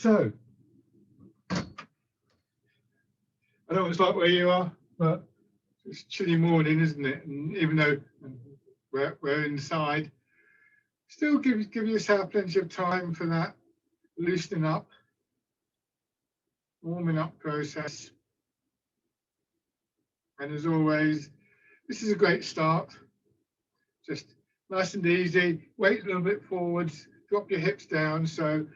So, I don't know what it's like where you are, but it's a chilly morning, isn't it? And even though we're inside, still give yourself plenty of time for that loosening up, warming up process. And as always, this is a great start. Just nice and easy, weight a little bit forwards, drop your hips down. So,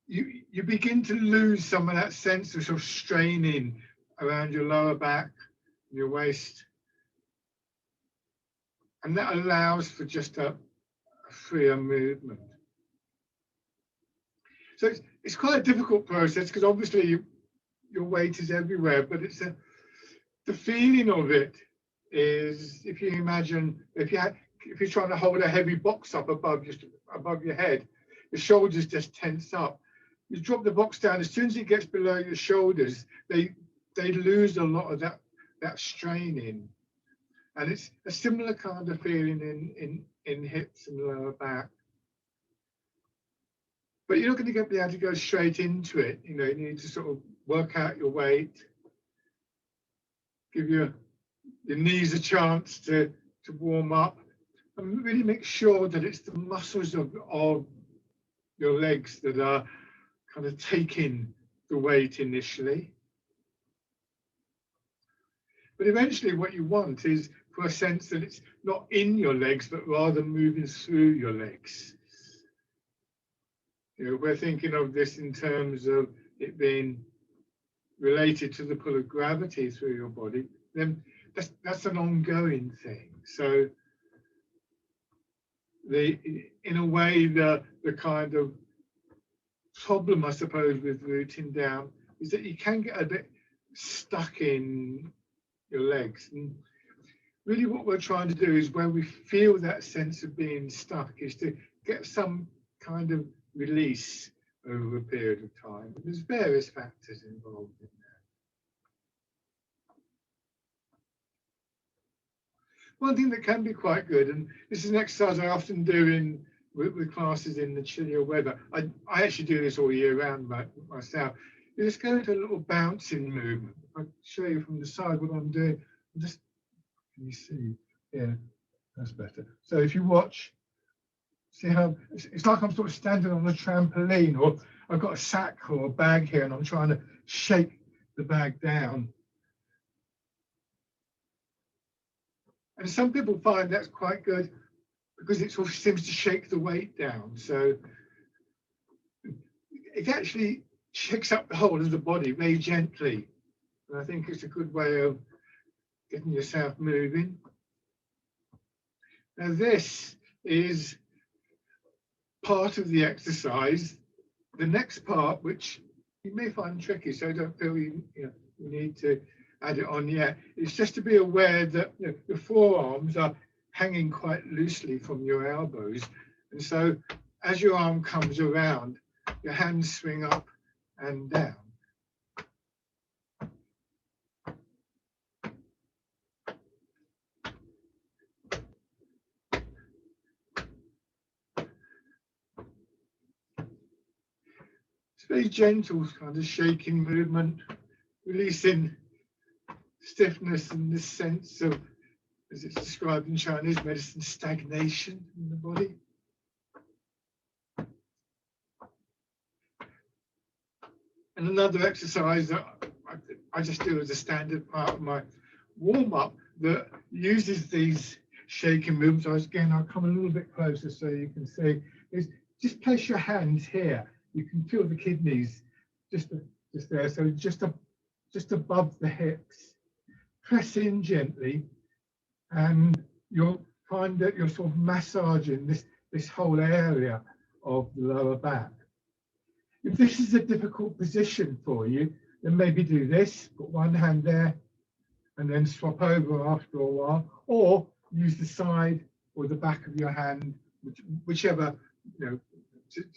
you begin to lose some of that sense of sort of straining around your lower back, your waist. And that allows for just a freer movement. So it's quite a difficult process because obviously your weight is everywhere, but it's the feeling of it is, if you imagine, if you're trying to hold a heavy box up above your head, your shoulders just tense up. You drop the box down, as soon as it gets below your shoulders, they lose a lot of that straining. And it's a similar kind of feeling in hips and lower back. But you're not going to be able to go straight into it. You need to sort of work out your weight, give your knees a chance to warm up, and really make sure that it's the muscles of your legs that are kind of taking the weight initially. But eventually what you want is for a sense that it's not in your legs, but rather moving through your legs. We're thinking of this in terms of it being related to the pull of gravity through your body. Then that's an ongoing thing. So in a way, the kind of problem, I suppose, with rooting down is that you can get a bit stuck in your legs. And really what we're trying to do is, where we feel that sense of being stuck, is to get some kind of release over a period of time. There's various factors involved in that. One thing that can be quite good, and this is an exercise I often do with classes in the chillier weather. I actually do this all year round myself. You just go into a little bouncing movement. I'll show you from the side what I'm doing. Can you see? Yeah, that's better. So if you watch, see how it's like I'm sort of standing on a trampoline, or I've got a sack or a bag here and I'm trying to shake the bag down. And some people find that's quite good because it sort of seems to shake the weight down. So it actually shakes up the whole of the body very gently. And I think it's a good way of getting yourself moving. Now this is part of the exercise. The next part, which you may find tricky, so don't feel you need to add it on yet, is just to be aware that your forearms are hanging quite loosely from your elbows. And so as your arm comes around, your hands swing up and down. Very gentle kind of shaking movement, releasing stiffness and this sense of, as it's described in Chinese medicine, stagnation in the body. And another exercise that I just do as a standard part of my warm-up that uses these shaking movements. Again, I'll come a little bit closer so you can see, is just place your hands here. You can feel the kidneys just there, so just above the hips. Press in gently, and you'll find that you're sort of massaging this whole area of the lower back. If this is a difficult position for you, then maybe do this, put one hand there, and then swap over after a while, or use the side or the back of your hand, whichever,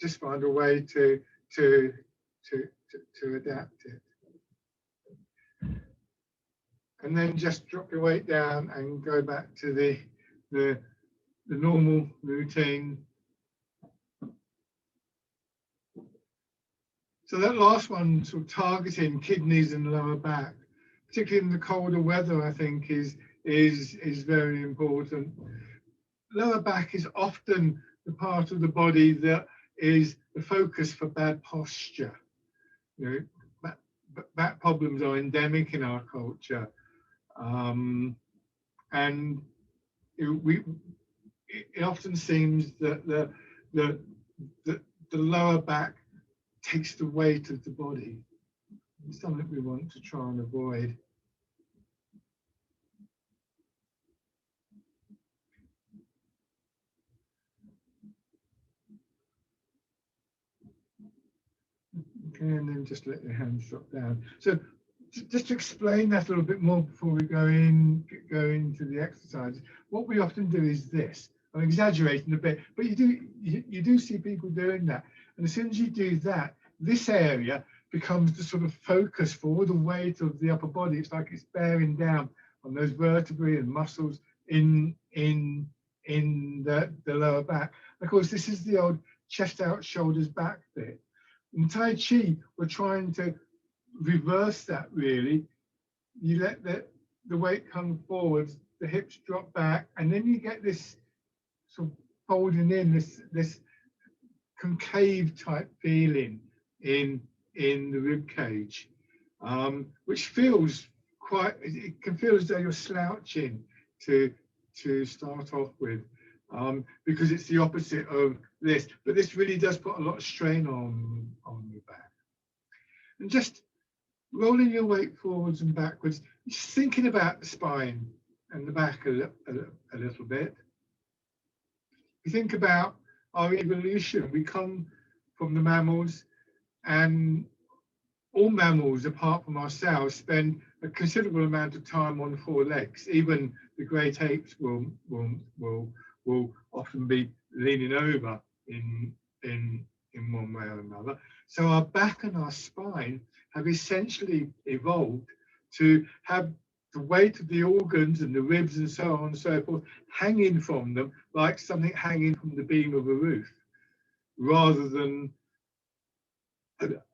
just find a way to adapt it. And then just drop your weight down and go back to the normal routine. So that last one, sort of targeting kidneys and lower back, particularly in the colder weather, I think is very important. Lower back is often the part of the body that is the focus for bad posture. You know, back problems are endemic in our culture, and it often seems that the lower back takes the weight of the body. It's something we want to try and avoid. Okay, and then just let your hands drop down. So just to explain that a little bit more before we go into the exercise, what we often do is this. I'm exaggerating a bit, but you do see people doing that. And as soon as you do that, this area becomes the sort of focus for all the weight of the upper body. It's like it's bearing down on those vertebrae and muscles in the lower back. And of course, this is the old chest out, shoulders back bit. In Tai Chi, we're trying to reverse that really. You let the weight come forwards, the hips drop back, and then you get this sort of folding in, this concave type feeling in the rib cage, which feels quite, it can feel as though you're slouching to start off with, because it's the opposite of this, but this really does put a lot of strain on your back. And just rolling your weight forwards and backwards, just thinking about the spine and the back a little bit. You think about our evolution. We come from the mammals, and all mammals, apart from ourselves, spend a considerable amount of time on four legs. Even the great apes will often be leaning over in one way or another. So our back and our spine have essentially evolved to have the weight of the organs and the ribs and so on and so forth hanging from them, like something hanging from the beam of a roof, rather than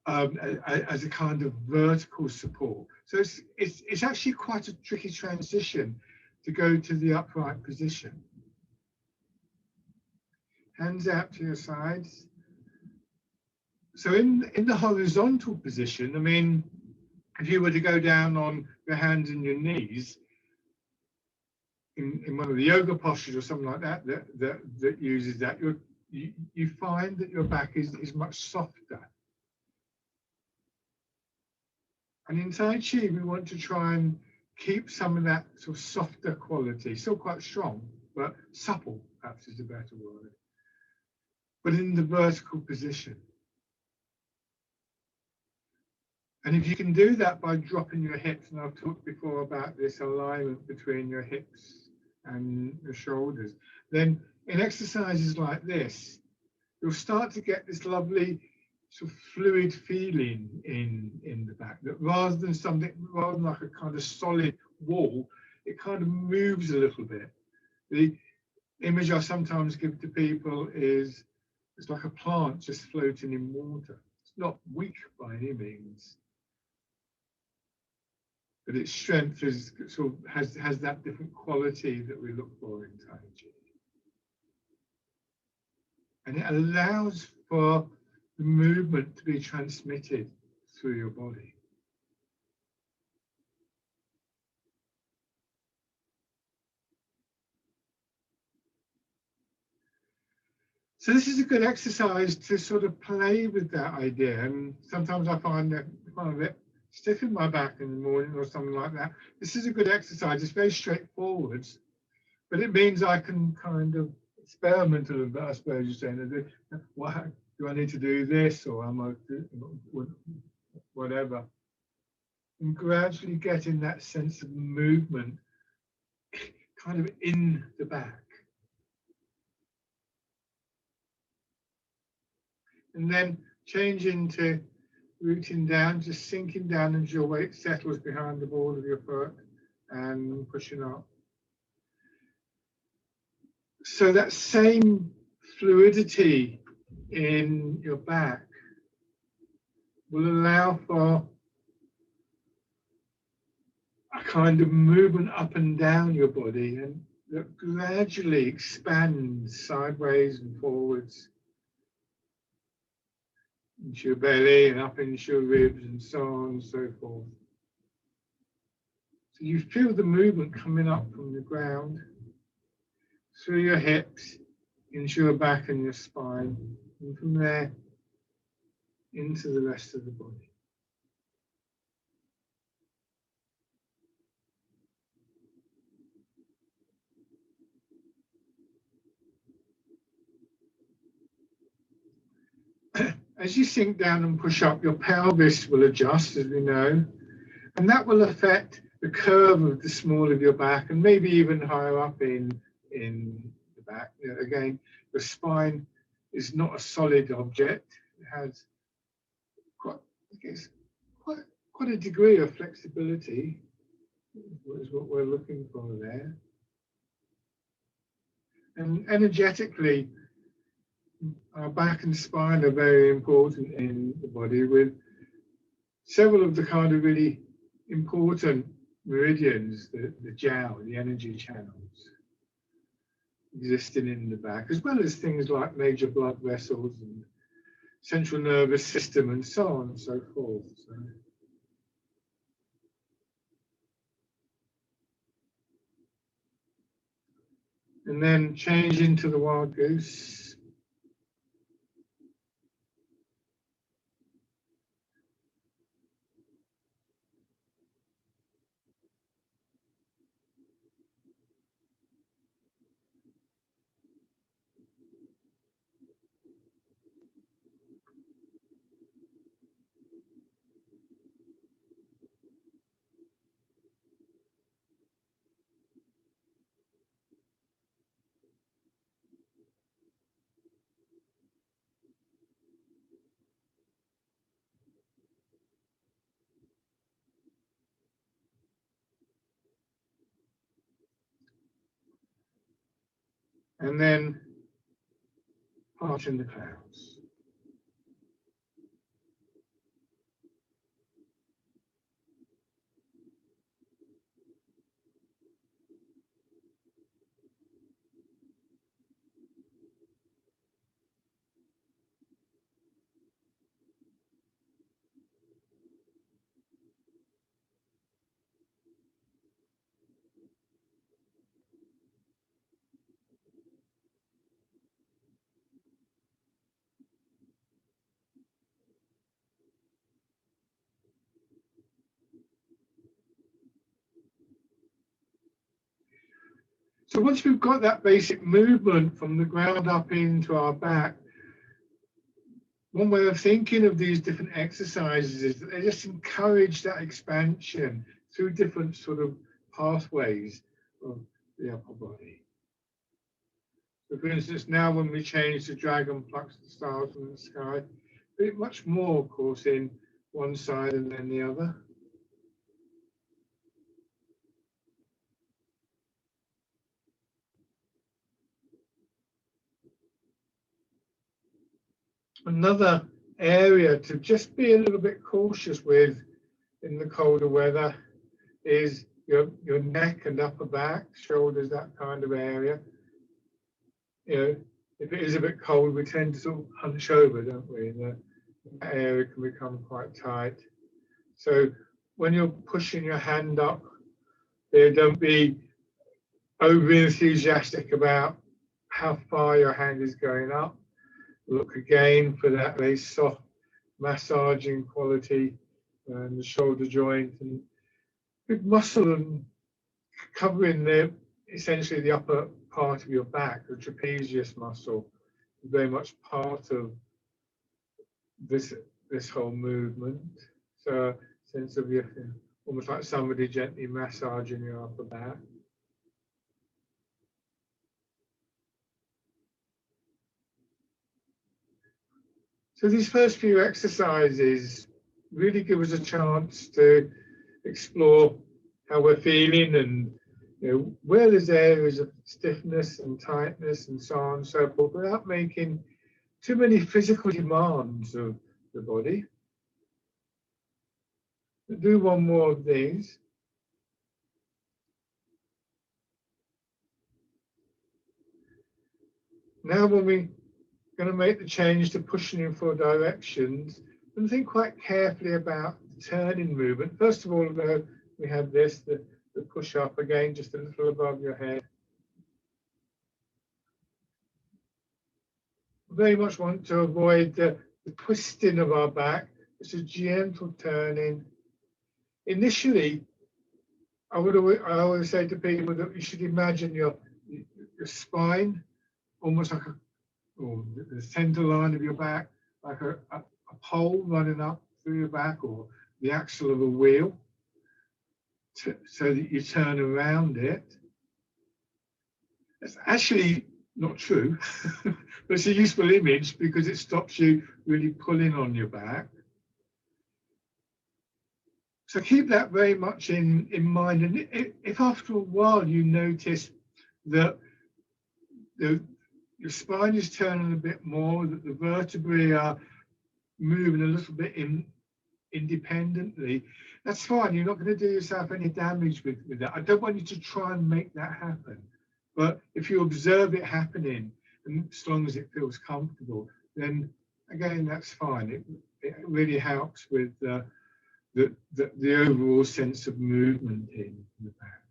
as a kind of vertical support. So it's actually quite a tricky transition to go to the upright position. Hands out to your sides. So in the horizontal position, I mean, if you were to go down on your hands and your knees in one of the yoga postures or something like that that uses that, you find that your back is much softer. And in Tai Chi, we want to try and keep some of that sort of softer quality, still quite strong, but supple, perhaps is a better word, but in the vertical position. And if you can do that by dropping your hips, and I've talked before about this alignment between your hips and your shoulders, then in exercises like this, you'll start to get this lovely sort of fluid feeling in the back, that rather than like a kind of solid wall, it kind of moves a little bit. The image I sometimes give to people is it's like a plant just floating in water. It's not weak by any means, but its strength is sort of has that different quality that we look for in Tai Chi. And it allows for the movement to be transmitted through your body. So this is a good exercise to sort of play with that idea. And sometimes I find that if I'm a bit stiff in my back in the morning or something like that, this is a good exercise. It's very straightforward, but it means I can kind of experiment a little bit, I suppose you're saying. What, do I need to do this, or am I whatever? And gradually getting that sense of movement kind of in the back. And then changing to rooting down, just sinking down as your weight settles behind the ball of your foot and pushing up. So that same fluidity in your back will allow for a kind of movement up and down your body, and that gradually expands sideways and forwards into your belly and up into your ribs and so on and so forth. So you feel the movement coming up from the ground, through your hips, into your back and your spine, and from there into the rest of the body. As you sink down and push up, your pelvis will adjust, as we know, and that will affect the curve of the small of your back and maybe even higher up in the back. You know, again, the spine is not a solid object. It has quite a degree of flexibility, is what we're looking for there. And energetically, our back and spine are very important in the body, with several of the kind of really important meridians, the jiao, the energy channels, existing in the back, as well as things like major blood vessels and central nervous system and so on and so forth. So, and then change into the wild goose. And then part in the clouds. So once we've got that basic movement from the ground up into our back, one way of thinking of these different exercises is that they just encourage that expansion through different sort of pathways of the upper body. So for instance, now when we change the dragon plucks the stars from the sky, a bit much more, of course, in one side and then the other. Another area to just be a little bit cautious with in the colder weather is your neck and upper back, shoulders, that kind of area. You know, if it is a bit cold, we tend to sort of hunch over, don't we? And that area can become quite tight. So when you're pushing your hand up, don't be over enthusiastic about how far your hand is going up. Look again for that very soft massaging quality and the shoulder joint and big muscle and covering essentially the upper part of your back, the trapezius muscle, very much part of this whole movement. So a sense of almost like somebody gently massaging your upper back. So these first few exercises really give us a chance to explore how we're feeling and where there's areas of stiffness and tightness and so on and so forth, without making too many physical demands of the body. We'll do one more of these. Now when we're going to make the change to pushing in 4 directions, and think quite carefully about the turning movement. First of all, we have this, the push up again, just a little above your head. Very much want to avoid the twisting of our back. It's a gentle turning. Initially, I always say to people that you should imagine your spine almost like or the center line of your back, like a pole running up through your back, or the axle of a wheel, so that you turn around it. It's actually not true, but it's a useful image because it stops you really pulling on your back. So keep that very much in mind. And if after a while you notice that your spine is turning a bit more, that the vertebrae are moving a little bit independently, that's fine. You're not going to do yourself any damage with that. I don't want you to try and make that happen. But if you observe it happening, and as long as it feels comfortable, then again, that's fine. It really helps with the overall sense of movement in the back.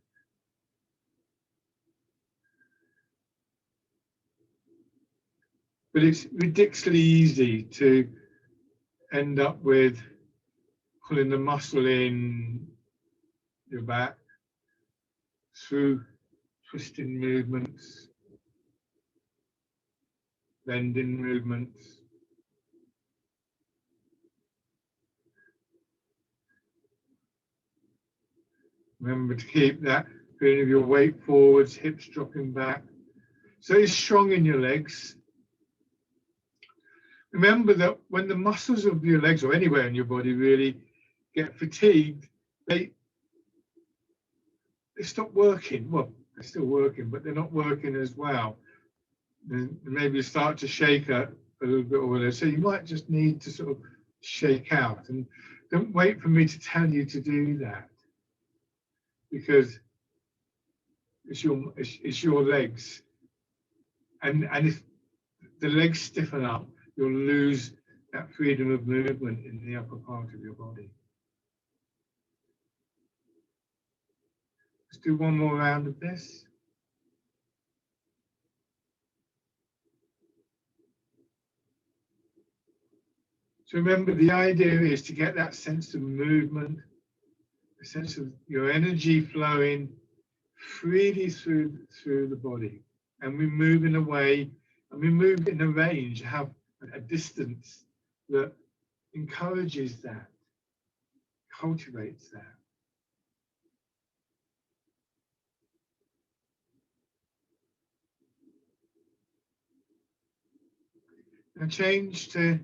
But it's ridiculously easy to end up with pulling the muscle in your back through twisting movements, bending movements. Remember to keep that feeling of your weight forwards, hips dropping back. So it's strong in your legs. Remember that when the muscles of your legs or anywhere in your body really get fatigued, they stop working. Well, they're still working, but they're not working as well. Then maybe you start to shake a little bit or whatever. So you might just need to sort of shake out. And don't wait for me to tell you to do that, because it's your legs. And if the legs stiffen up, you'll lose that freedom of movement in the upper part of your body. Let's do one more round of this. So remember, the idea is to get that sense of movement, a sense of your energy flowing freely through the body. And we move in a way, and we move in a range, have a distance that encourages that, cultivates that. Now change to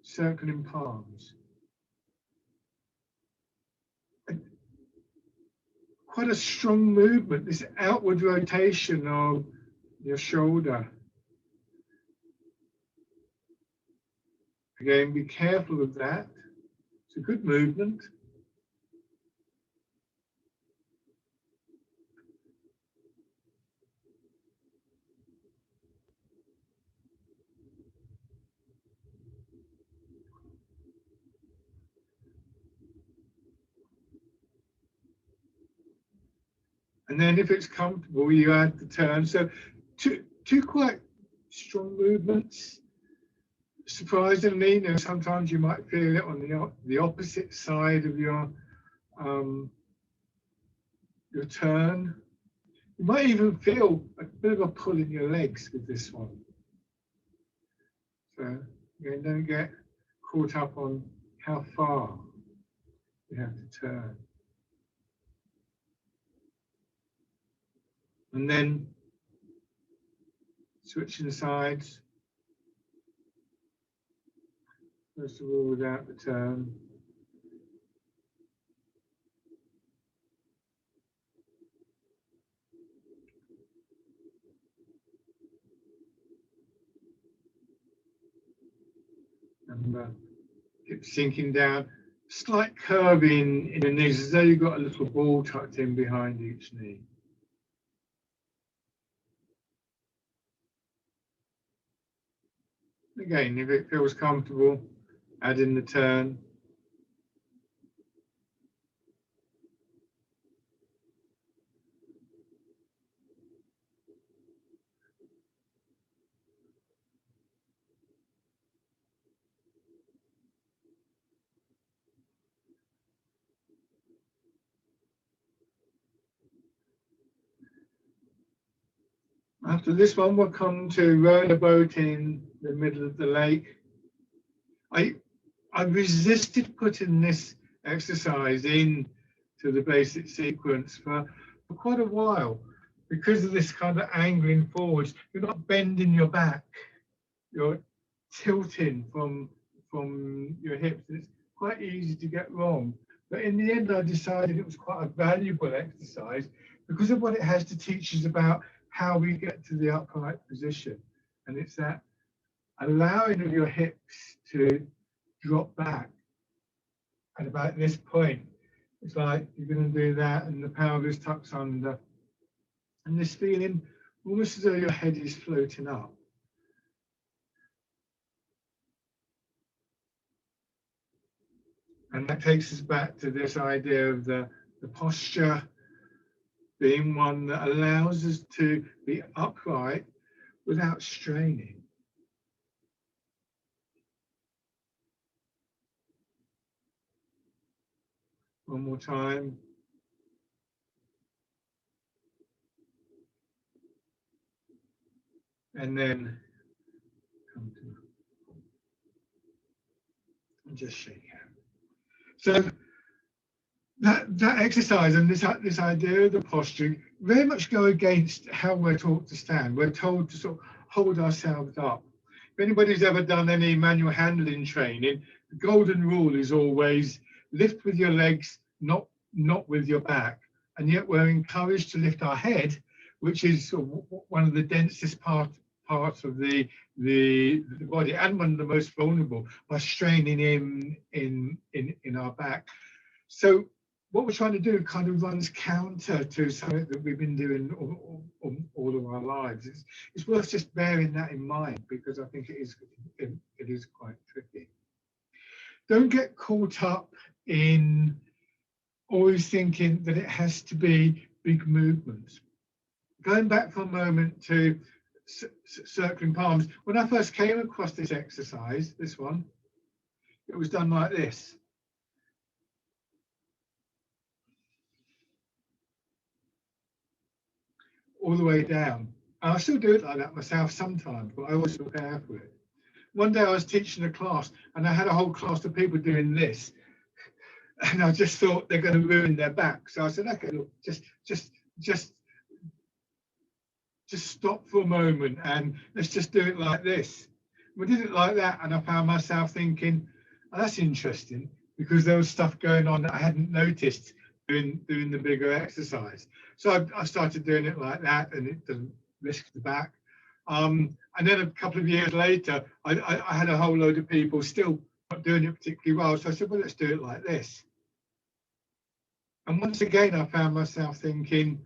circling palms. Quite a strong movement, this outward rotation of your shoulder. Again, be careful of that. It's a good movement. And then if it's comfortable, you add the turn. So two quite strong movements. Surprisingly, you know, sometimes you might feel it on the opposite side of your turn. You might even feel a bit of a pull in your legs with this one. So again, don't get caught up on how far you have to turn. And then switching sides. First of all, without the turn. And keep sinking down. slight curve in the knees, as though you've got a little ball tucked in behind each knee. Again, if it feels comfortable, add in the turn. After this one, we'll come to rowing a boat in the middle of the lake. I resisted putting this exercise in to the basic sequence for quite a while because of this kind of angling forwards. You're not bending your back, you're tilting from your hips. It's quite easy to get wrong. But in the end, I decided it was quite a valuable exercise because of what it has to teach us about how we get to the upright position. And it's that allowing of your hips to drop back at about this point. It's like you're going to do that and the pelvis tucks under. And this feeling almost as though your head is floating up. And that takes us back to this idea of the posture being one that allows us to be upright without straining. One more time. And then come to and just shake out. So that exercise and this idea of the posture very much go against how we're taught to stand. We're told to sort of hold ourselves up. If anybody's ever done any manual handling training, the golden rule is always lift with your legs, not with your back. And yet we're encouraged to lift our head, which is sort of one of the densest parts of the body and one of the most vulnerable, by straining in our back. So what we're trying to do kind of runs counter to something that we've been doing all of our lives. It's worth just bearing that in mind, because I think it is quite tricky. Don't get caught up in always thinking that it has to be big movements. Going back for a moment to circling palms, when I first came across this exercise, this one, it was done like this. All the way down. And I still do it like that myself sometimes, but I always prepare for it. One day I was teaching a class and I had a whole class of people doing this. And I just thought they're going to ruin their back. So I said, okay, look, just stop for a moment and let's just do it like this. We did it like that, and I found myself thinking, oh, that's interesting, because there was stuff going on that I hadn't noticed doing the bigger exercise. So I started doing it like that, and it doesn't risk the back. And then a couple of years later, I had a whole load of people still not doing it particularly well. So I said, well, let's do it like this. And once again, I found myself thinking,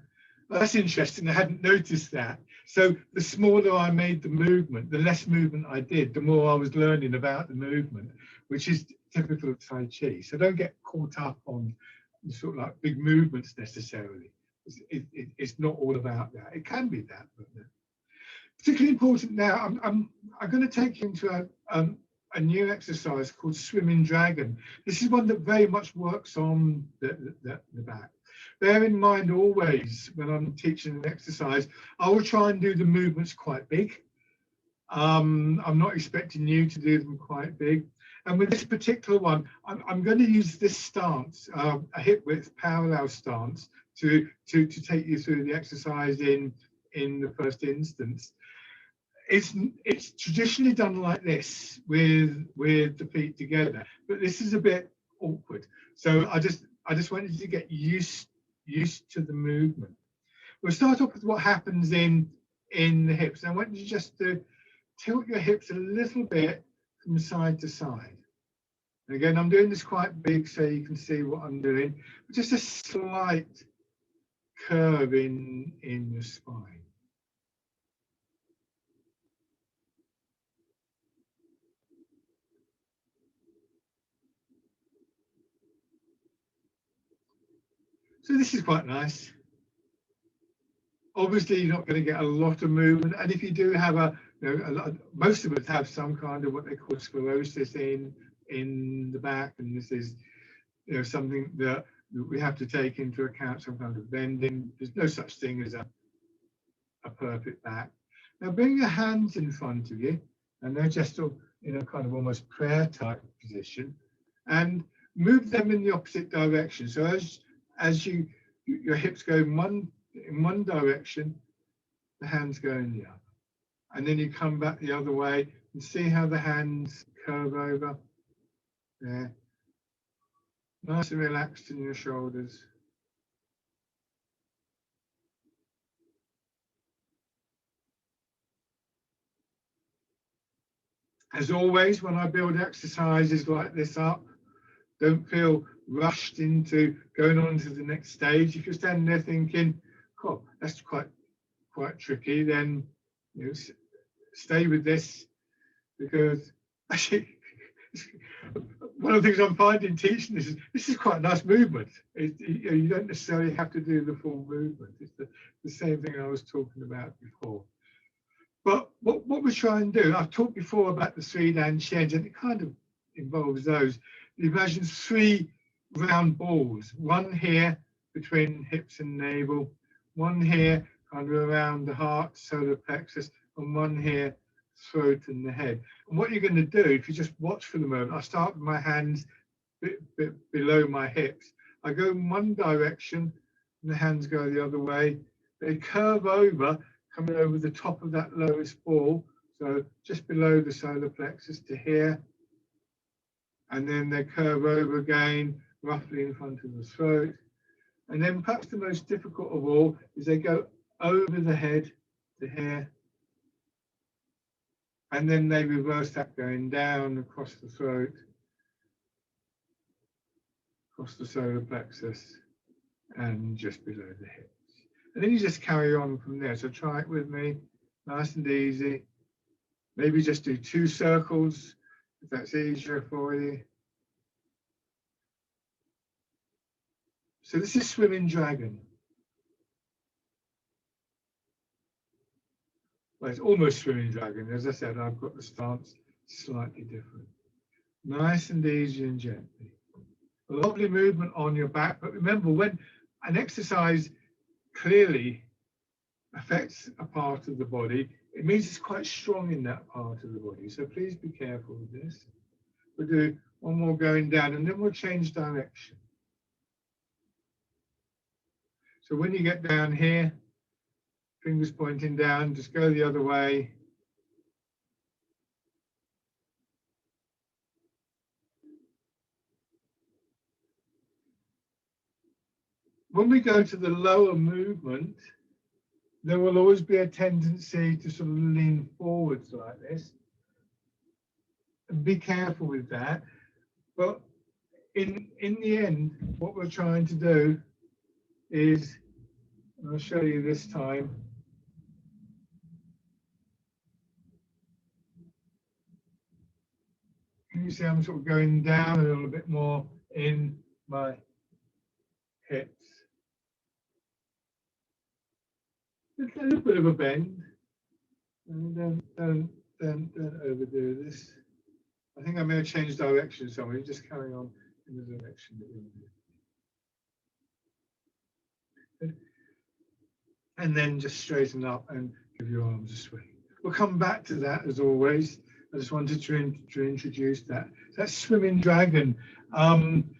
well, that's interesting, I hadn't noticed that. So the smaller I made the movement, the less movement I did, the more I was learning about the movement, which is typical of Tai Chi. So don't get caught up on sort of like big movements necessarily. It's not all about that. It can be that, but particularly important now. I'm going to take you into a new exercise called Swimming Dragon. This is one that very much works on the back. Bear in mind always, when I'm teaching an exercise, I will try and do the movements quite big. I'm not expecting you to do them quite big. And with this particular one, I'm going to use this stance, a hip width parallel stance, to take you through the exercise in the first instance. It's traditionally done like this with the feet together, but this is a bit awkward. So I just wanted to get used to the movement. We'll start off with what happens in the hips. I want you just to tilt your hips a little bit from side to side. And again, I'm doing this quite big so you can see what I'm doing, but just a slight curve in the spine. So this is quite nice. Obviously, you're not going to get a lot of movement, and if you do have most of us have some kind of what they call sclerosis in the back, and this is something that we have to take into account, some kind of bending. There's no such thing as a perfect back. Now bring your hands in front of you, and they're just in a kind of almost prayer type position, and move them in the opposite direction. So as your hips go in one direction, the hands go in the other, and then you come back the other way and see how the hands curve over there. Nice and relaxed in your shoulders. As always, when I build exercises like this up, don't feel rushed into going on to the next stage. If you're standing there thinking, "Oh, that's quite tricky," then stay with this, because actually one of the things I'm finding teaching this is quite a nice movement. You don't necessarily have to do the full movement. It's the same thing I was talking about before. But what we try and do, I've talked before about the 3 Dan Shens, and it kind of involves those. You imagine 3 round balls, one here between hips and navel, one here kind of around the heart, solar plexus, and one here, throat and the head. And what you're going to do, if you just watch for the moment, I start with my hands bit below my hips. I go in one direction, and the hands go the other way. They curve over, coming over the top of that lowest ball, so just below the solar plexus to here, and then they curve over again, roughly in front of the throat. And then perhaps the most difficult of all is they go over the head to here, and then they reverse that, going down across the throat, across the solar plexus, and just below the hips. And then you just carry on from there. So try it with me, nice and easy. Maybe just do 2 circles, if that's easier for you. So this is Swimming Dragon. Well, it's almost Swimming Dragon. As I said, I've got the stance slightly different. Nice and easy and gently. A lovely movement on your back. But remember, when an exercise clearly affects a part of the body, it means it's quite strong in that part of the body. So please be careful with this. We'll do one more going down, and then we'll change direction. So when you get down here, fingers pointing down, just go the other way. When we go to the lower movement, there will always be a tendency to sort of lean forwards like this. And be careful with that. But in the end, what we're trying to do is, and I'll show you this time, can you see I'm sort of going down a little bit more in my hips? A little bit of a bend, and don't overdo this. I think I may have changed direction, so I'm just carry on in the direction that you're in. And then just straighten up and give your arms a swing. We'll come back to that as always. I just wanted to introduce that. That's Swimming Dragon.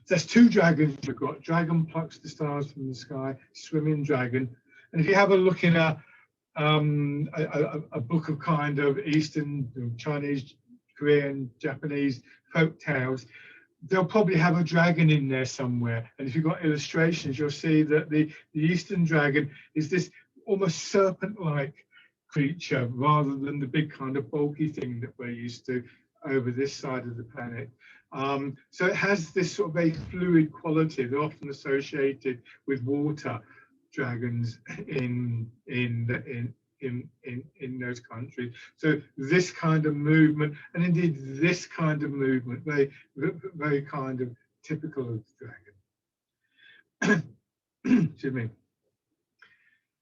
There's 2 dragons we've got. Dragon plucks the stars from the sky, Swimming Dragon. And if you have a look in a book of kind of Eastern, Chinese, Korean, Japanese folk tales, they'll probably have a dragon in there somewhere. And if you've got illustrations, you'll see that the Eastern dragon is this almost serpent-like creature rather than the big kind of bulky thing that we're used to. over this side of the planet. So it has this sort of very fluid quality. They're often associated with water dragons in those countries. So this kind of movement, and indeed this kind of movement, very kind of typical of the dragon. Excuse me.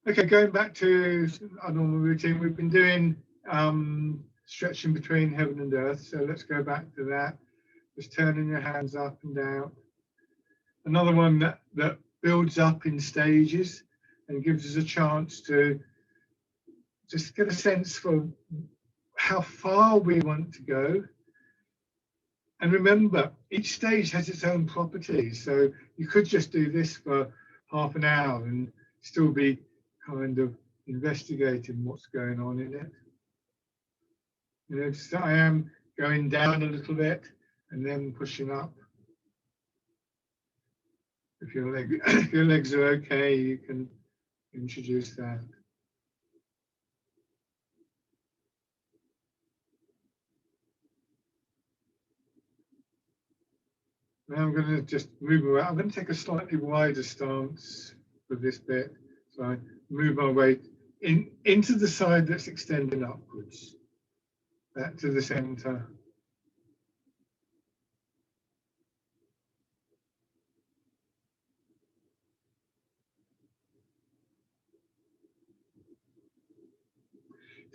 Okay, going back to our normal routine, we've been doing stretching between heaven and earth. So let's go back to that. Just turning your hands up and down. Another one that builds up in stages and gives us a chance to just get a sense for how far we want to go. And remember, each stage has its own properties. So you could just do this for half an hour and still be kind of investigating what's going on in it. You know, so I am going down a little bit and then pushing up. If your legs are okay, you can introduce that. Now I'm going to just move away. I'm going to take a slightly wider stance for this bit. So I move my weight into the side that's extending upwards, back to the center.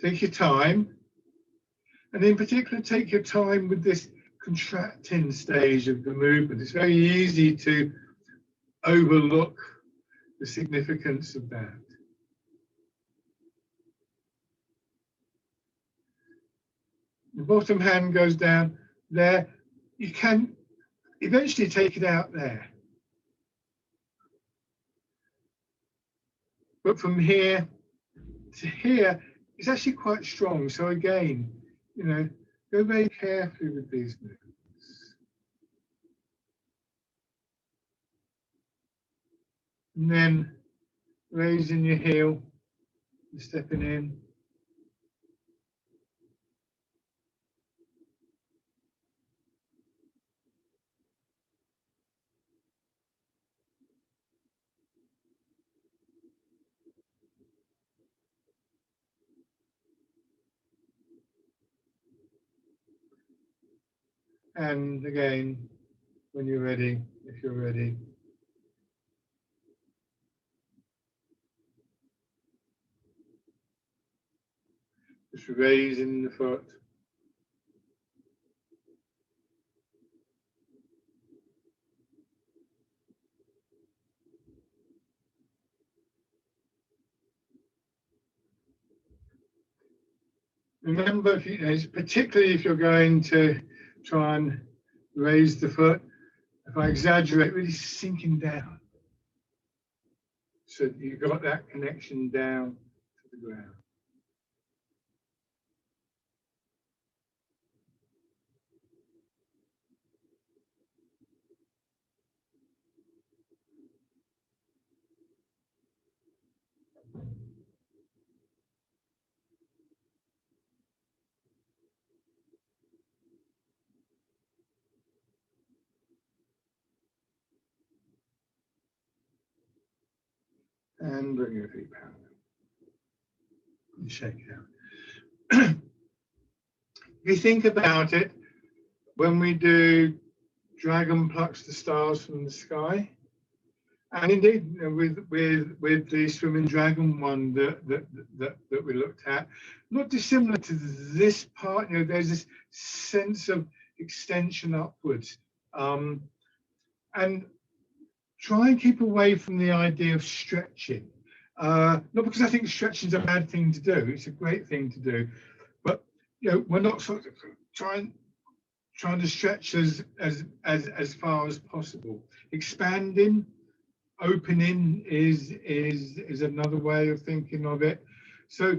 Take your time. And in particular, take your time with this contracting stage of the movement. It's very easy to overlook the significance of that. The bottom hand goes down there. You can eventually take it out there. But from here to here, it's actually quite strong. So again, you know, go very carefully with these movements. And then raising your heel, and stepping in. And again, when you're ready, if you're ready. Just raising the foot. Remember, particularly if you're going to try and raise the foot, if I exaggerate, really sinking down. So you've got that connection down to the ground. And bring your feet back. And shake it out. If you think about it, when we do Dragon Plucks the Stars from the Sky, and indeed with the Swimming Dragon one that we looked at, not dissimilar to this part, you know, there's this sense of extension upwards. And try and keep away from the idea of stretching. Not because I think stretching is a bad thing to do, it's a great thing to do, but you know, we're not sort of trying to stretch as far as possible. Expanding, opening is another way of thinking of it. So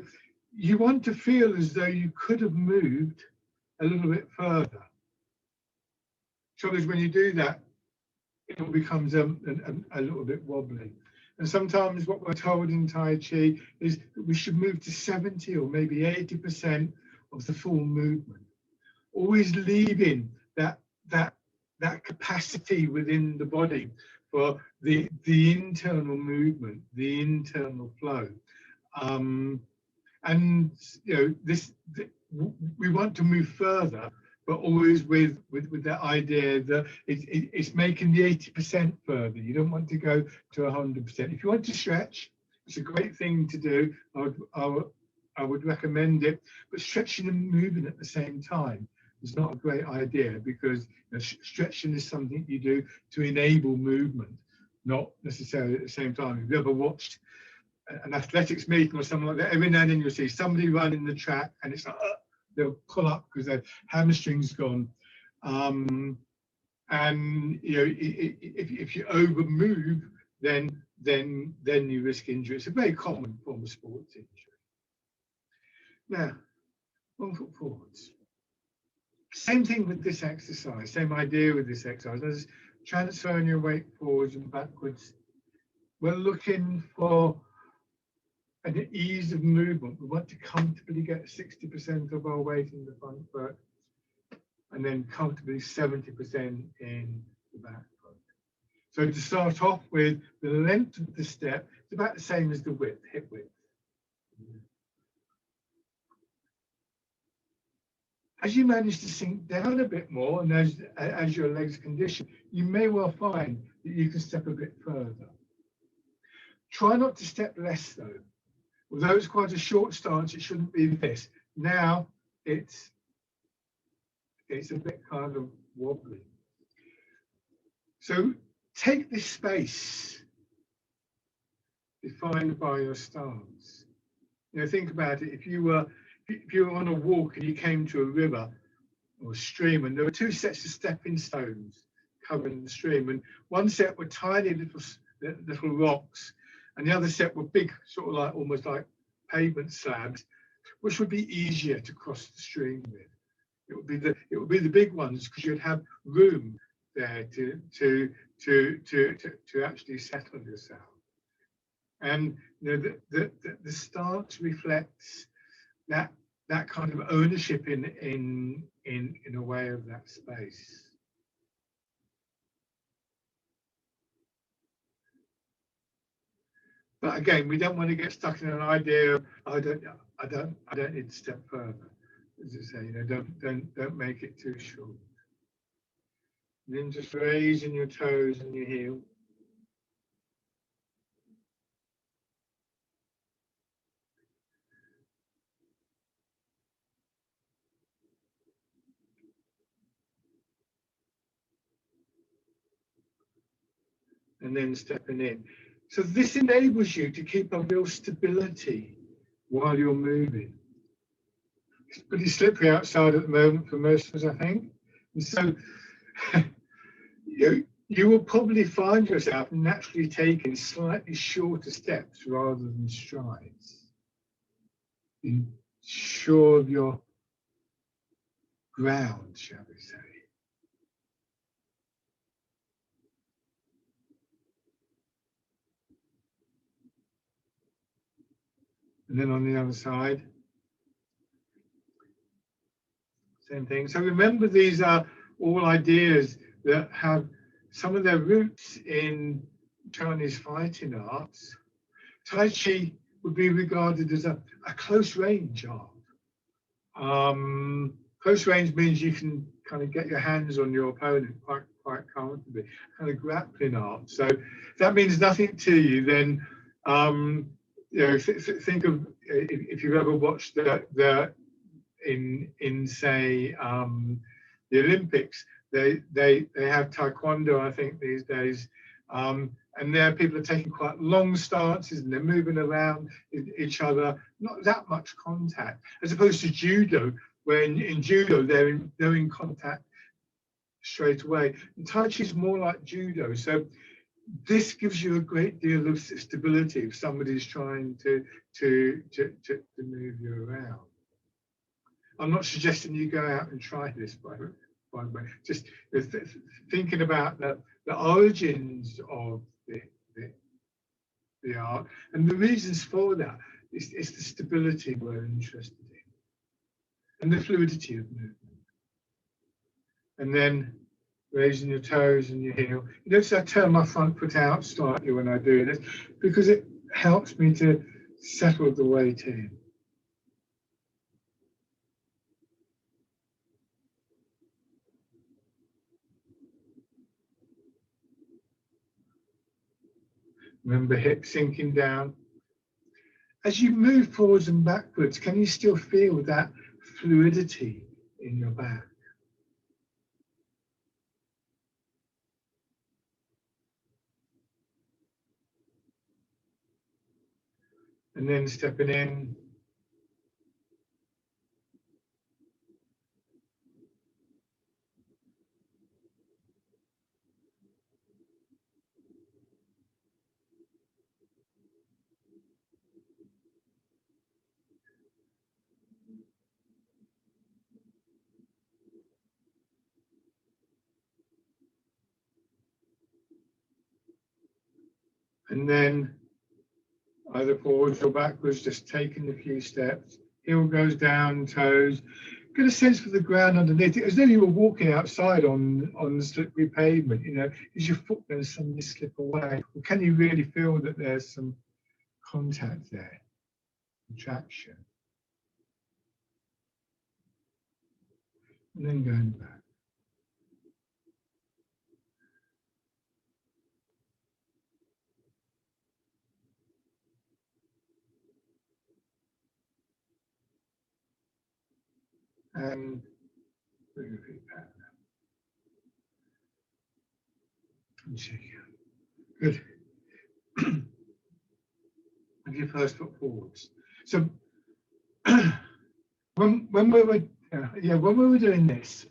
you want to feel as though you could have moved a little bit further. Trouble is when you do that, it becomes a little bit wobbly. And sometimes what we're told in Tai Chi is that we should move to 70 or maybe 80% of the full movement. always leaving that capacity within the body for the internal movement, the internal flow. And we want to move further, but always with that idea that it's making the 80% further. You don't want to go to 100%. If you want to stretch, it's a great thing to do. I would recommend it, but stretching and moving at the same time is not a great idea, because stretching is something you do to enable movement, not necessarily at the same time. Have you ever watched an athletics meeting or something like that? Every now and then you'll see somebody running the track and it's like, they'll pull up because their hamstring's gone. And if you over move, then you risk injury. It's a very common form of sports injury. Now, 1 foot forwards. Same thing with this exercise, same idea with this exercise. As transferring your weight forwards and backwards, we're looking for an ease of movement. We want to comfortably get 60% of our weight in the front foot, and then comfortably 70% in the back foot. So to start off with, the length of the step is about the same as the width, hip width. As you manage to sink down a bit more, and as your legs condition, you may well find that you can step a bit further. Try not to step less though. Although it's quite a short stance, it shouldn't be this. Now it's a bit kind of wobbly. So take this space defined by your stance. Think about it. If you were on a walk and you came to a river or a stream, and there were 2 sets of stepping stones covering the stream, and one set were tiny little rocks, and the other set were big, sort of like almost like pavement slabs, which would be easier to cross the stream with. It would be the big ones, because you'd have room there to actually settle yourself. And the stance reflects that kind of ownership in a way of that space. But again, we don't want to get stuck in an idea of I don't need to step further. As I say, don't make it too short. And then just raising your toes and your heel. And then stepping in. So this enables you to keep a real stability while you're moving. It's pretty slippery outside at the moment for most of us, I think. And so you will probably find yourself naturally taking slightly shorter steps rather than strides. Be sure of your ground, shall we say. And then on the other side, same thing. So remember, these are all ideas that have some of their roots in Chinese fighting arts. Tai Chi would be regarded as a close range art. Close range means you can kind of get your hands on your opponent quite comfortably, kind of grappling art. So if that means nothing to you, then think of if you've ever watched in say the Olympics, they have taekwondo, I think, these days, and there people are taking quite long stances and they're moving around each other, not that much contact, as opposed to judo, where in judo they're in contact straight away. And Tai Chi is more like judo, so this gives you a great deal of stability if somebody's trying to move you around. I'm not suggesting you go out and try this, by the way. Just thinking about the origins of the art and the reasons for that is the stability we're interested in and the fluidity of movement. and then raising your toes and your heel. You notice I turn my front foot out slightly when I do this because it helps me to settle the weight in. Remember, hips sinking down. As you move forwards and backwards, can you still feel that fluidity in your back? And then stepping in. And then either forwards or backwards, just taking a few steps. Heel goes down, toes. Get a sense for the ground underneath it, as though you were walking outside on the slippery pavement. You know, is your foot going to suddenly slip away? Or can you really feel that there's some contact there, traction? And then going back. And bring your feet back. And shake it. Good. And your first foot forwards. So when we were doing this,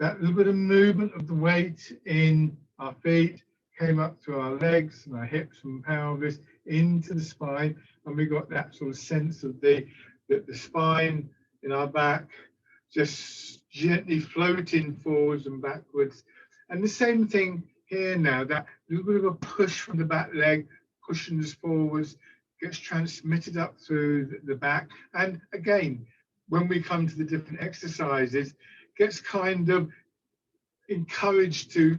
that little bit of movement of the weight in our feet came up through our legs and our hips and pelvis into the spine, and we got that sort of sense of the spine in our back just gently floating forwards and backwards. And the same thing here now, that little bit of a push from the back leg, pushing us forwards, gets transmitted up through the back. And again, when we come to the different exercises, gets kind of encouraged to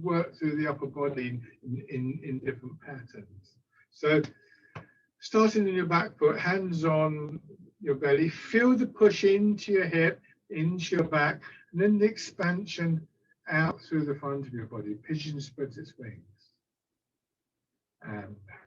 work through the upper body in different patterns. So starting in your back foot, hands on your belly, feel the push into your hip, into your back, and then the expansion out through the front of your body. Pigeon spreads its wings. And back.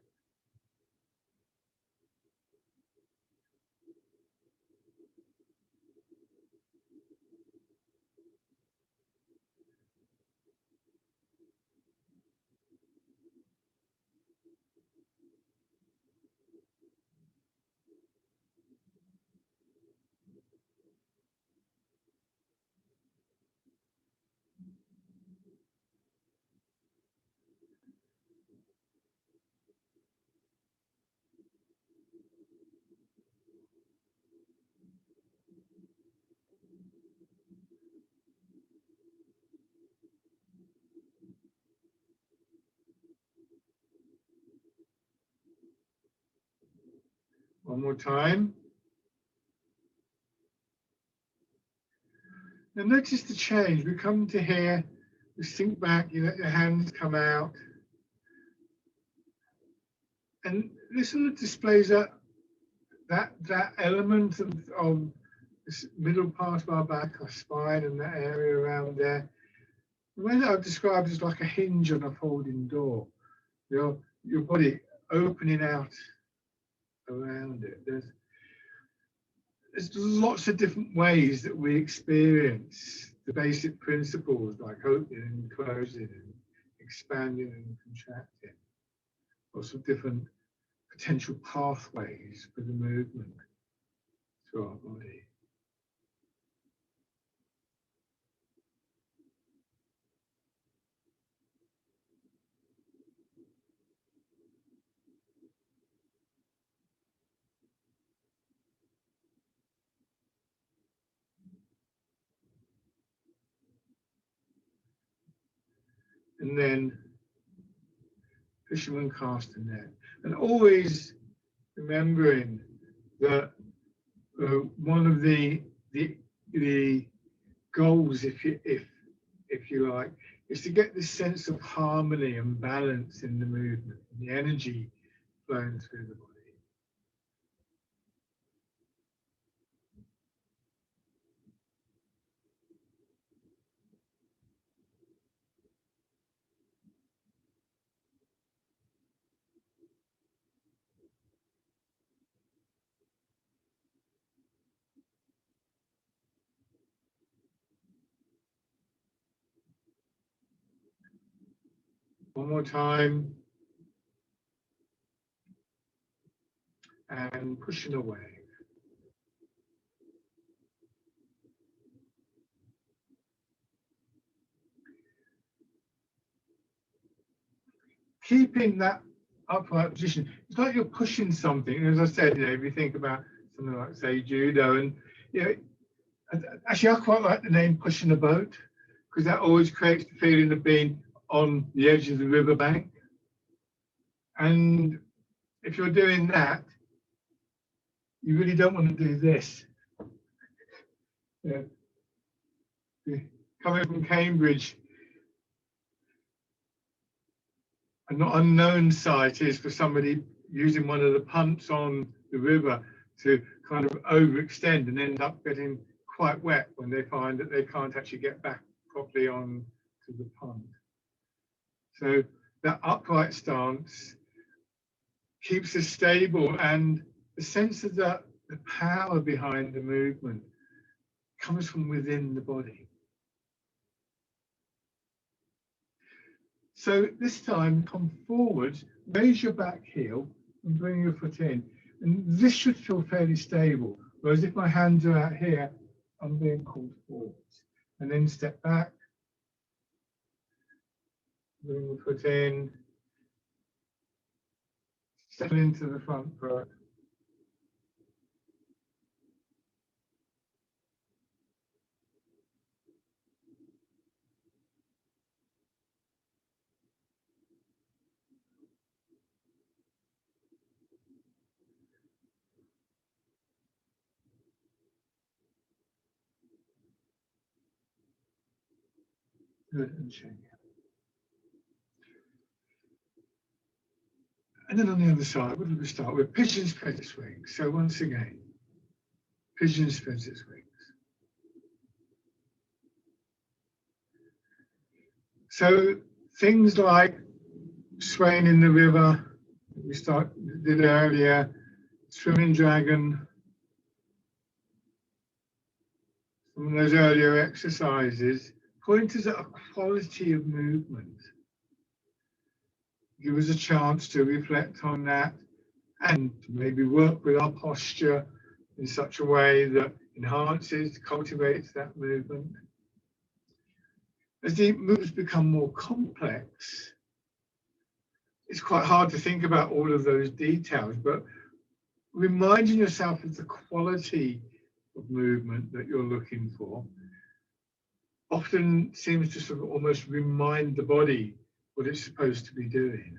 One more time. Now notice the change. We come to here, you sink back, you let your hands come out. And this sort of displays that element of this middle part of our back, our spine, and that area around there. The way that I've described is like a hinge on a folding door. Your body opening out around it. There's lots of different ways that we experience the basic principles, like opening and closing and expanding and contracting. Lots of different potential pathways for the movement through our body. And then fisherman cast a net. And always remembering that one of the goals, if you like, is to get this sense of harmony and balance in the movement, and the energy flowing through the body. One more time. And pushing away. Keeping that upright position. It's like you're pushing something. As I said, if you think about something like, say, judo, and actually, I quite like the name "pushing a boat" because that always creates the feeling of being on the edge of the riverbank. And if you're doing that, you really don't want to do this. Yeah. Coming from Cambridge, a not unknown sight is for somebody using one of the pumps on the river to kind of overextend and end up getting quite wet when they find that they can't actually get back properly on to the pump. So that upright stance keeps us stable, and the sense of the power behind the movement comes from within the body. So this time, come forward, raise your back heel and bring your foot in. And this should feel fairly stable. Whereas if my hands are out here, I'm being pulled forward. And then step back, bring the foot in, step into the front foot. Good, and shake. And then on the other side, what did we start with? Pigeon spread swing. So once again, pigeon spread wings. So things like swaying in the river, we did earlier, swimming dragon, some of those earlier exercises, point us at a quality of movement. Give us a chance to reflect on that and maybe work with our posture in such a way that enhances, cultivates that movement. As the movements become more complex, it's quite hard to think about all of those details, but reminding yourself of the quality of movement that you're looking for often seems to sort of almost remind the body what it's supposed to be doing.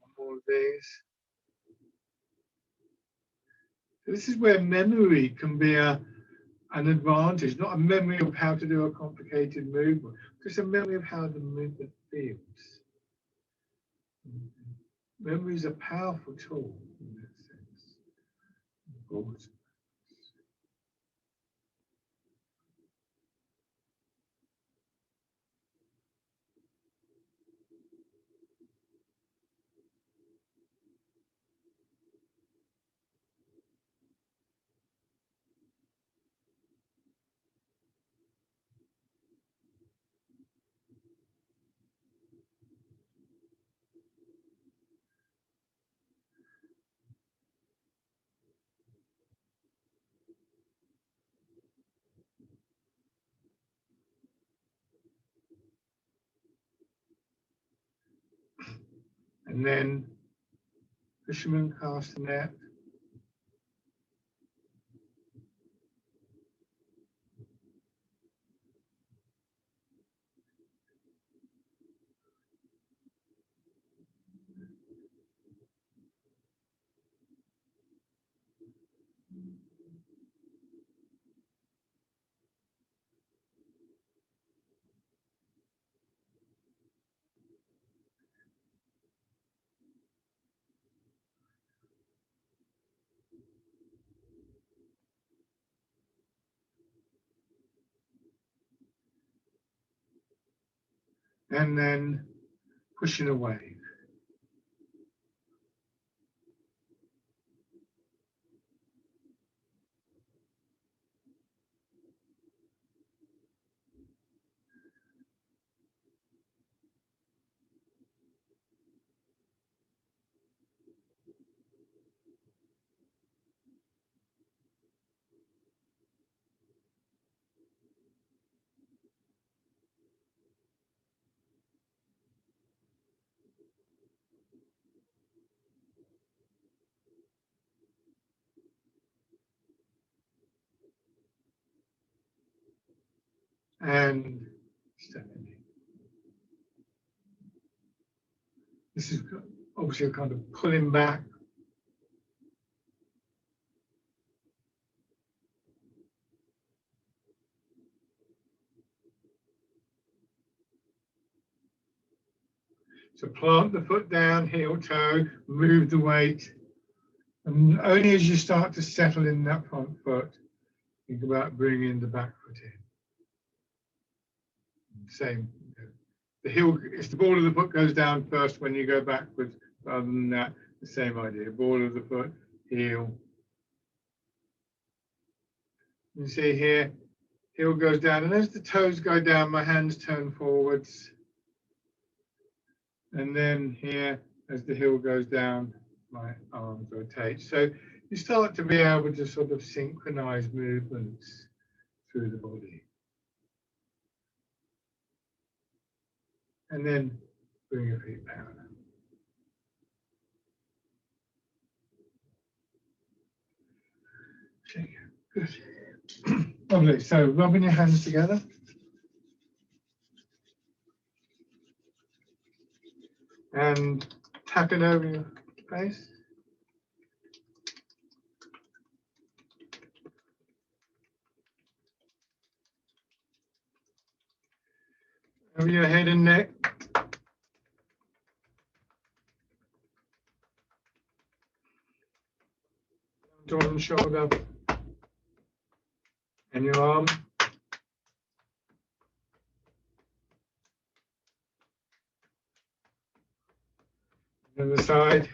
One more of these. This is where memory can be an advantage, not a memory of how to do a complicated movement, just a memory of how the movement feels. Memory is a powerful tool in that sense. And then fisherman cast the net. And then pushing away. And stepping. This is obviously a kind of pulling back. So plant the foot down, heel, toe, move the weight. And only as you start to settle in that front foot, think about bringing the back foot in. Same. The heel, it's the ball of the foot goes down first when you go backwards. Other than that, the same idea. Ball of the foot, heel. You see here, heel goes down, and as the toes go down, my hands turn forwards. And then here, as the heel goes down, my arms rotate. So you start to be able to sort of synchronize movements through the body. And then bring your feet down. Okay, good. Lovely. So rubbing your hands together. And tapping over your face. Over your head and neck. Down on the shoulder. And your arm. And the side.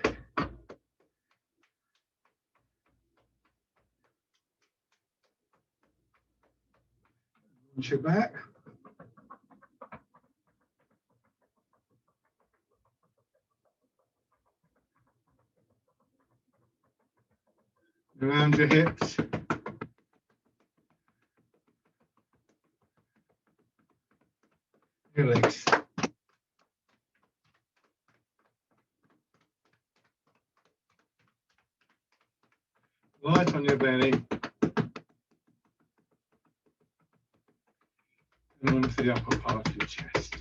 Onto your back. Around your hips. Your legs. Light on your belly. And onto the upper part of your chest.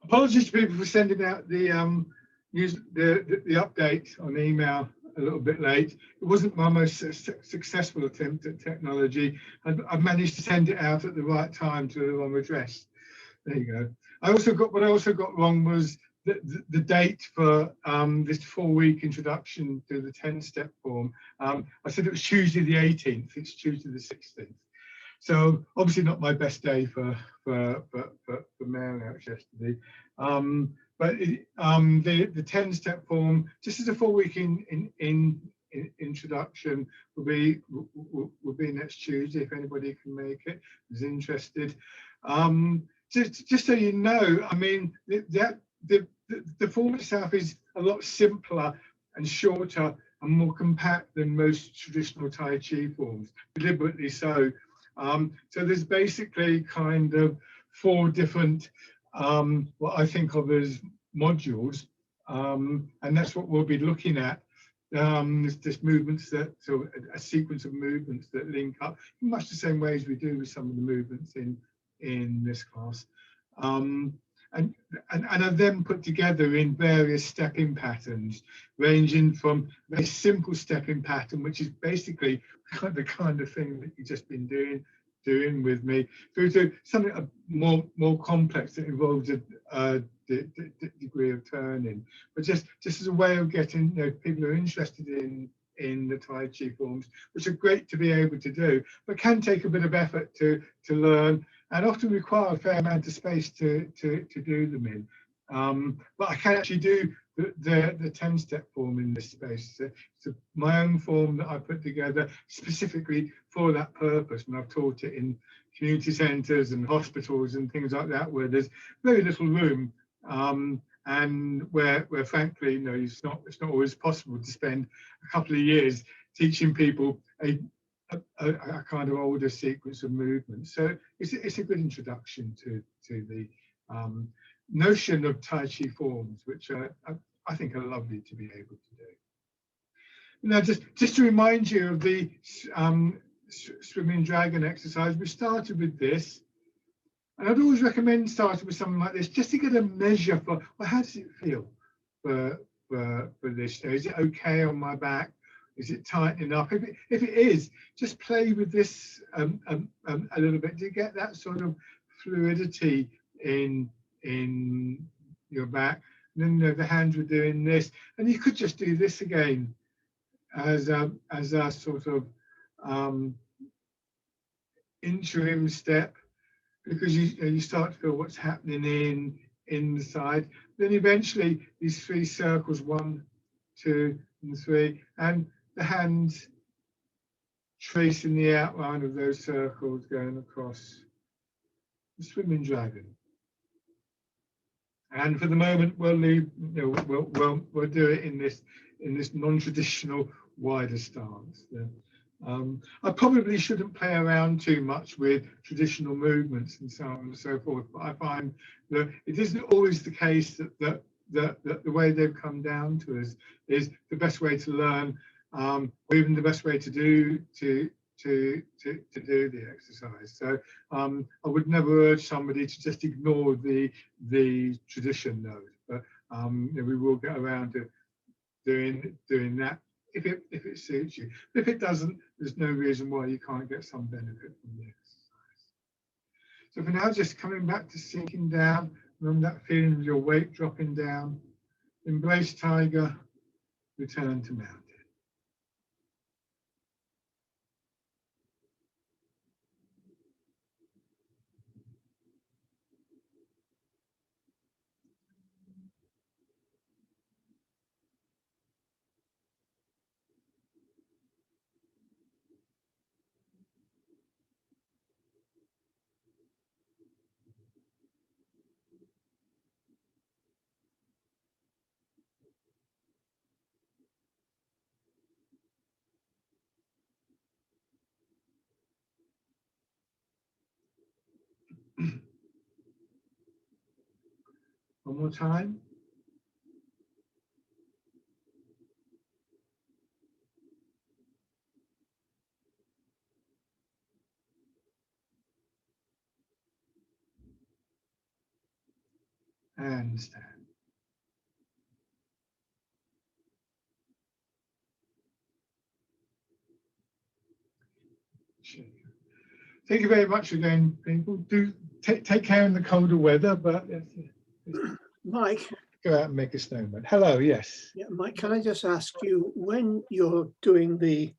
Apologies to people for sending out the update on email a little bit late. It wasn't my most successful attempt at technology. I've managed to send it out at the right time to the wrong address. There you go. What I also got wrong was the date for this 4-week introduction to the 10-step form. I said it was Tuesday the 18th. It's Tuesday the 16th. So obviously not my best day for mailing out yesterday. But the 10-step form, just as a 4-week introduction, will be next Tuesday if anybody can make it, is interested. Just so you know, I mean, the form itself is a lot simpler and shorter and more compact than most traditional Tai Chi forms, deliberately so. So there's basically kind of 4 different, what I think of as modules, and that's what we'll be looking at. There's just movements so a sequence of movements that link up in much the same way as we do with some of the movements in this class. and are then put together in various stepping patterns, ranging from a very simple stepping pattern, which is basically the kind of thing that you've just been doing with me, through to something more complex that involves a degree of turning. But just as a way of getting, people who are interested in the Tai Chi forms, which are great to be able to do, but can take a bit of effort to learn, and often require a fair amount of space to do them in. But I can actually do the 10-step form in this space. So my own form that I put together specifically for that purpose, and I've taught it in community centres and hospitals and things like that, where there's very little room, and where frankly, it's not always possible to spend a couple of years teaching people a kind of older sequence of movements. So it's a good introduction to the notion of Tai Chi forms, which I think are lovely to be able to do. Now, just to remind you of the swimming dragon exercise, we started with this, and I'd always recommend starting with something like this, just to get a measure for, well, how does it feel for this? Is it okay on my back? Is it tight enough? If it is, just play with this a little bit to get that sort of fluidity in your back. And then the hands were doing this, and you could just do this again as a sort of interim step, because you start to feel what's happening in the side. Then eventually these 3 circles, 1, 2, and 3, and the hands tracing the outline of those circles going across the swimming dragon. And for the moment, we'll leave. We'll do it in this non-traditional wider stance. I probably shouldn't play around too much with traditional movements and so on and so forth. But I find that it isn't always the case that the way they've come down to us is the best way to learn, or even the best way to do the exercise. So I would never urge somebody to just ignore the tradition note, but we will get around to doing that if it suits you. But if it doesn't, there's no reason why you can't get some benefit from the exercise. So for now, just coming back to sinking down, remember that feeling of your weight dropping down. Embrace tiger, return to mountain. One more time. And stand. Thank you very much again, people. Do take care in the colder weather, but Mike, go out and make a snowman. Hello, yes. yeah, Mike, can I just ask you, when you're doing the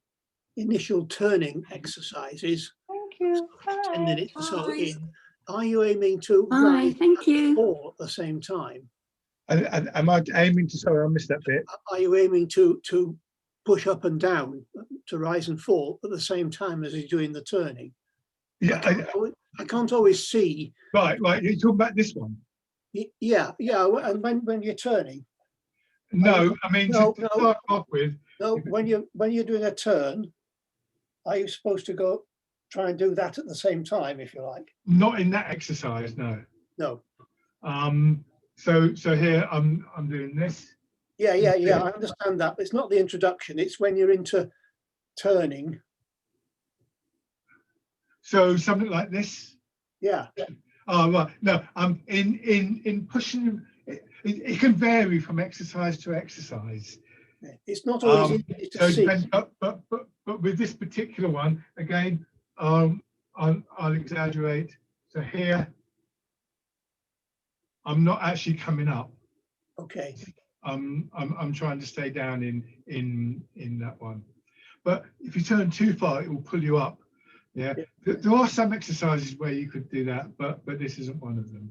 initial turning exercises, Thank you. 10 minutes or so in, are you aiming to Hi, rise thank you. all at the same time? And am I aiming to? Sorry, I missed that bit. Are you aiming to push up and down, to rise and fall at the same time as you're doing the turning? Yeah, I can't always see. right. You're talking about this one. Yeah. And when you're turning. No, I mean No, to start off with. No, when you're doing a turn, are you supposed to try and do that at the same time, if you like? Not in that exercise, no. No. So here I'm doing this. Yeah. I understand that. It's not the introduction. It's when you're into turning. So something like this. Yeah. Oh, right. No, in pushing, it can vary from exercise to exercise. It's not always Um, easy to so it see. depends, but with this particular one, again, I'll exaggerate. So here, I'm not actually coming up. Okay, I'm trying to stay down in that one. But if you turn too far, it will pull you up. Yeah. Yeah. There are some exercises where you could do that, but this isn't one of them.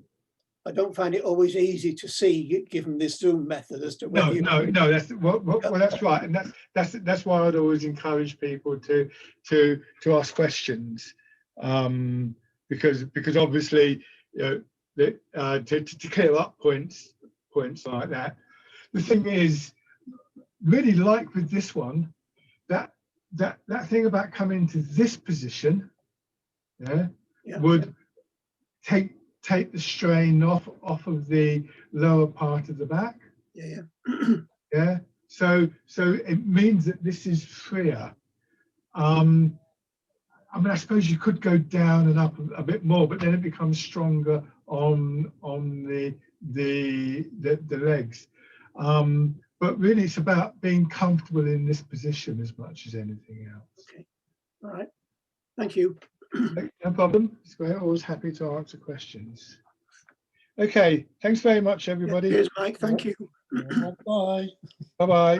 I don't find it always easy to see, given this Zoom method, as to whether No. That's well, that's right, and that's why I'd always encourage people to ask questions, because obviously, you know, to clear up points like that. The thing is, really, like with this one, that thing about coming to this position, yeah, Yeah. would take the strain off of the lower part of the back. Yeah. Yeah, so it means that this is freer. I mean, I suppose you could go down and up a bit more, but then it becomes stronger on the legs. But really, it's about being comfortable in this position as much as anything else. Okay. All right. Thank you. No problem. We're always happy to answer questions. Okay, thanks very much, everybody. Cheers, Mike. Thank you. Bye. Bye-bye.